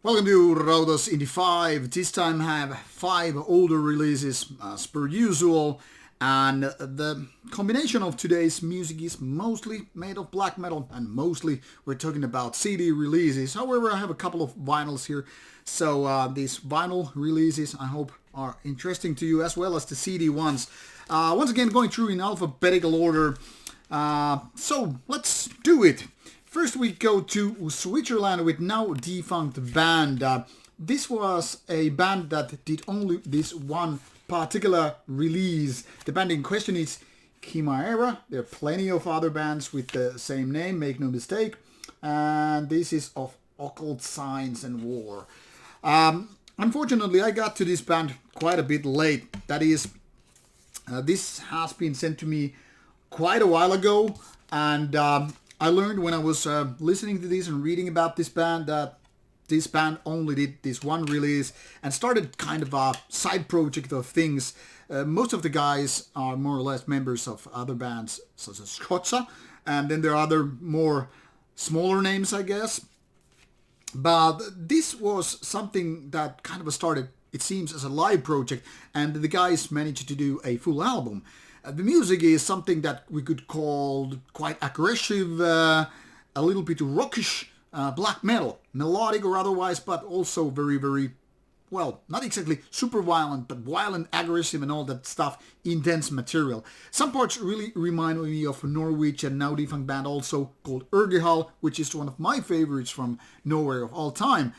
Welcome to Rauta's Indie 5. This time I have 5 older releases as per usual, and the combination of today's music is mostly made of black metal, and mostly we're talking about CD releases. However, I have a couple of vinyls here, so these vinyl releases I hope are interesting to you as well as the CD ones. Once again, going through in alphabetical order, so let's do it. First we go to Switcherland with now defunct band. This was a band that did only this one particular release. The band in question is Chimæra. There are plenty of other bands with the same name, make no mistake. And this is of Occult, Science and War. Unfortunately, I got to this band quite a bit late. That is, this has been sent to me quite a while ago, and I learned when I was listening to this and reading about this band that this band only did this one release and started kind of a side project of things. Most of the guys are more or less members of other bands such as Rauta, and then there are other more smaller names, I guess. But this was something that kind of started, it seems, as a live project, and the guys managed to do a full album. The music is something that we could call quite aggressive, a little bit rockish, black metal, melodic or otherwise, but also very, very, well, not exactly super violent, but violent, aggressive and all that stuff, intense material. Some parts really remind me of a Norwegian now defunct band also called Urne, which is one of my favorites from Norway of all time.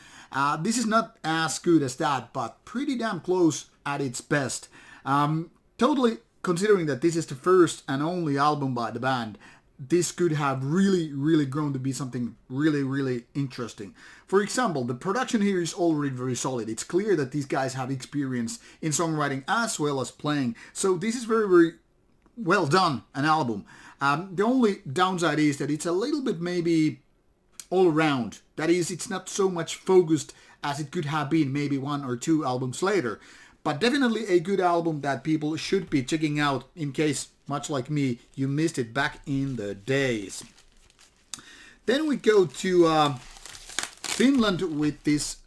This is not as good as that, but pretty damn close at its best. Totally. Considering that this is the first and only album by the band, this could have really grown to be something really interesting. For example, the production here is already very solid. It's clear that these guys have experience in songwriting as well as playing. So this is very well done, an album. The only downside is that it's a little bit maybe all around. That is, it's not so much focused as it could have been maybe 1 or 2 albums later. But definitely a good album that people should be checking out in case, much like me, you missed it back in the days. Then we go to Finland with this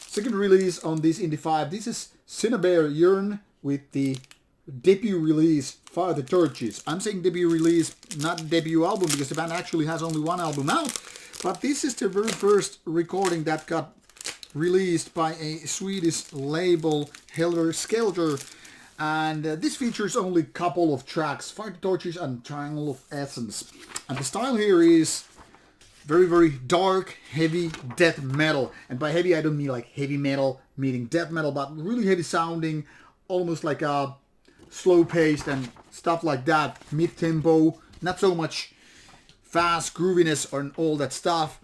second release on this Indie 5. This is Cynabare Urne with the debut release, Fire the Torches. I'm saying debut release, not debut album, because the band actually has only one album out. But this is the very first recording that got released by a Swedish label, Helter Skelter, and this features only a couple of tracks, Fire the Torches and Triangle of Essence. And the style here is very dark, heavy death metal. And by heavy I don't mean like heavy metal, meaning death metal, but really heavy sounding, almost like a slow paced and stuff like that, mid-tempo, not so much fast grooviness or all that stuff.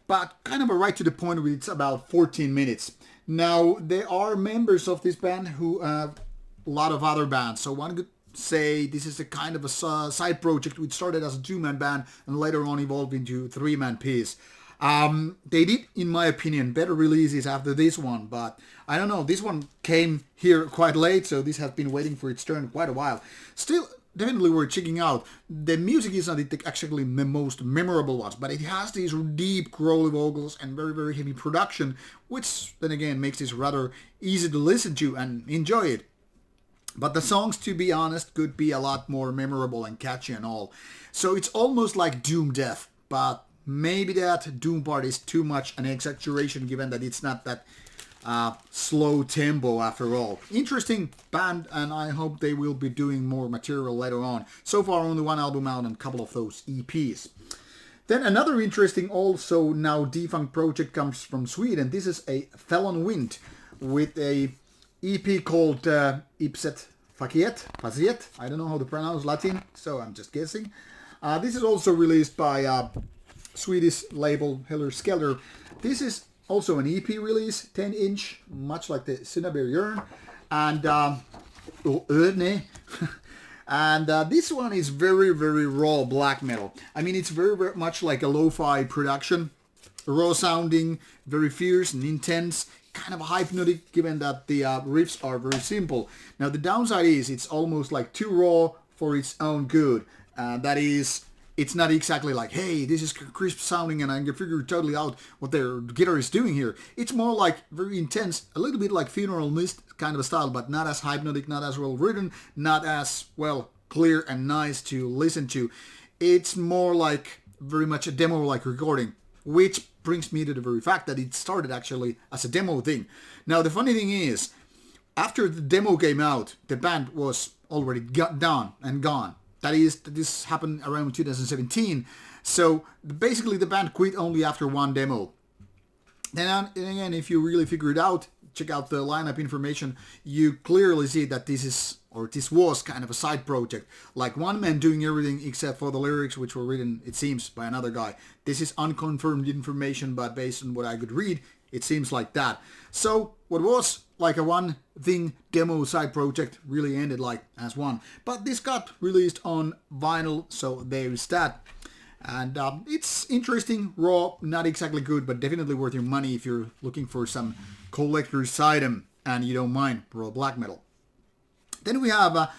But kind of a right to the point where it's about 14 minutes. Now, there are members of this band who have a lot of other bands. So one could say this is a kind of a side project which started as a 2-man band and later on evolved into a 3-man piece. They did, in my opinion, better releases after this one. But I don't know, this one came here quite late, so this has been waiting for its turn quite a while. Still, definitely worth checking out. The music is not actually the most memorable ones, but it has these deep growly vocals and very heavy production, which then again makes this rather easy to listen to and enjoy it. But the songs, to be honest, could be a lot more memorable and catchy and all. So it's almost like Doom Death, but maybe that Doom part is too much an exaggeration given that it's not that slow tempo after all. Interesting band, and I hope they will be doing more material later on. So far only one album out and a couple of those EPs. Then another interesting, also now defunct project comes from Sweden. This is a Felon with a EP called Ipse Faciet. I don't know how to pronounce Latin, so I'm just guessing. This is also released by Swedish label Helter Skelter. This is also an EP release, 10-inch, much like the Cynabare Urne, and Urne. And this one is very raw black metal. I mean, it's very much like a lo-fi production, raw sounding, very fierce and intense, kind of hypnotic given that the riffs are very simple. Now the downside is it's almost like too raw for its own good. That is, It's not exactly like, hey, this is crisp sounding and I can figure totally out what their guitar is doing here. It's more like very intense, a little bit like Funeral Mist kind of a style, but not as hypnotic, not as well written, not as, well, clear and nice to listen to. It's more like very much a demo-like recording, which brings me to the very fact that it started actually as a demo thing. Now, the funny thing is, after the demo came out, the band was already done and gone. That is, this happened around 2017. So basically the band quit only after one demo. Then again, if you really figure it out, check out the lineup information, you clearly see that this was kind of a side project. Like one man doing everything except for the lyrics, which were written, it seems, by another guy. This is unconfirmed information, but based on what I could read, it seems like that. So what was like a one thing demo side project really ended like as one. But this got released on vinyl, so there is that. And it's interesting, raw, not exactly good, but definitely worth your money if you're looking for some collector's item and you don't mind raw black metal. Then we have,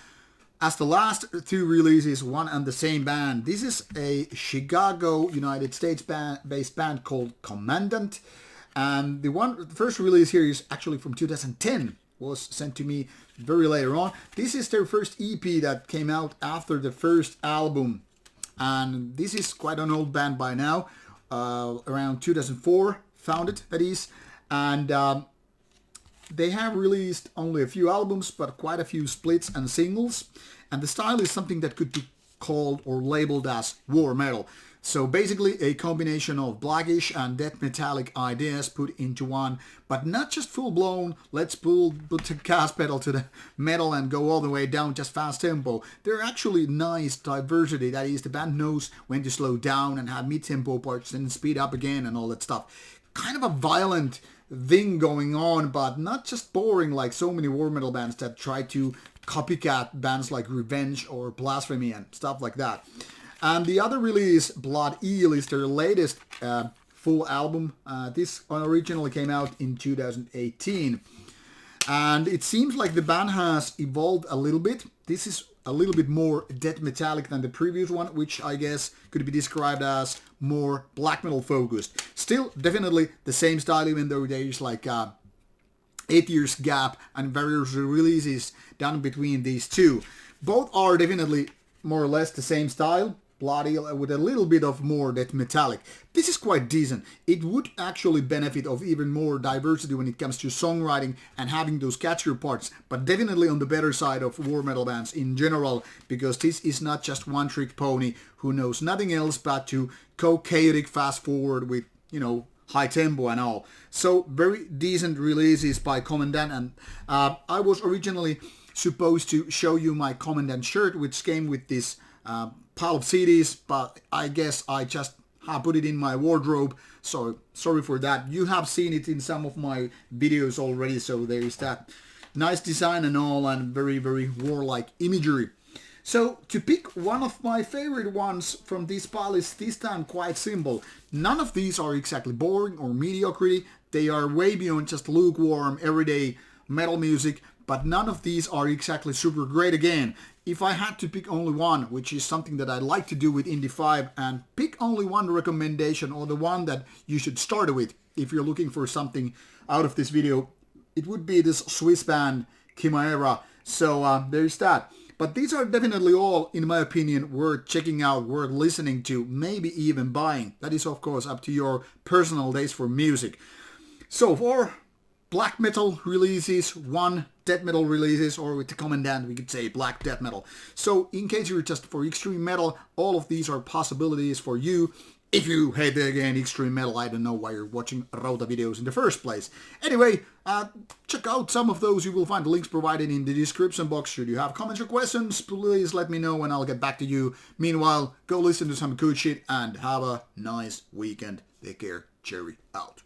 as the last two releases, one and the same band. This is a Chicago, United States-based band called Kommandant. And the first release here is actually from 2010, was sent to me very later on. This is their first EP that came out after the first album. And this is quite an old band by now, around 2004, founded, that is. And they have released only a few albums, but quite a few splits and singles. And the style is something that could be called or labeled as war metal. So basically a combination of blackish and death metallic ideas put into one, but not just full-blown, let's put the gas pedal to the metal and go all the way down just fast tempo. They're actually nice diversity, that is, the band knows when to slow down and have mid-tempo parts and speed up again and all that stuff. Kind of a violent thing going on, but not just boring like so many war metal bands that try to copycat bands like Revenge or Blasphemy and stuff like that. And the other release, Blood Eel, is their latest full album. This originally came out in 2018. And it seems like the band has evolved a little bit. This is a little bit more death metallic than the previous one, which I guess could be described as more black metal focused. Still, definitely the same style, even though there's like 8 years gap and various releases done between these two. Both are definitely more or less the same style. Bloody with a little bit of more death metallic. This is quite decent. It would actually benefit of even more diversity when it comes to songwriting and having those catchier parts, but definitely on the better side of war metal bands in general, because this is not just one trick pony who knows nothing else but to go chaotic fast forward with, you know, high tempo and all. So very decent releases by Kommandant, and I was originally supposed to show you my Kommandant shirt, which came with this pile of CDs, but I guess I just put it in my wardrobe, so sorry for that. You have seen it in some of my videos already, so there is that nice design and all, and very, very warlike imagery. So to pick one of my favorite ones from this pile is this time quite simple. None of these are exactly boring or mediocrity. They are way beyond just lukewarm, everyday metal music, but none of these are exactly super great again. If I had to pick only one, which is something that I like to do with Indie 5, and pick only one recommendation, or the one that you should start with if you're looking for something out of this video, it would be this Swiss band Chimæra. So there's that. But these are definitely all, in my opinion, worth checking out, worth listening to, maybe even buying. That is, of course, up to your personal taste for music. So for black metal releases, one death metal releases, or with the Kommandant we could say black death metal. So in case you're just for extreme metal, all of these are possibilities for you. If you hate again extreme metal, I don't know why you're watching Rauta videos in the first place. Anyway, check out some of those. You will find the links provided in the description box. Should you have comments or questions, please let me know and I'll get back to you. Meanwhile, go listen to some good shit and have a nice weekend. Take care. Cherry out.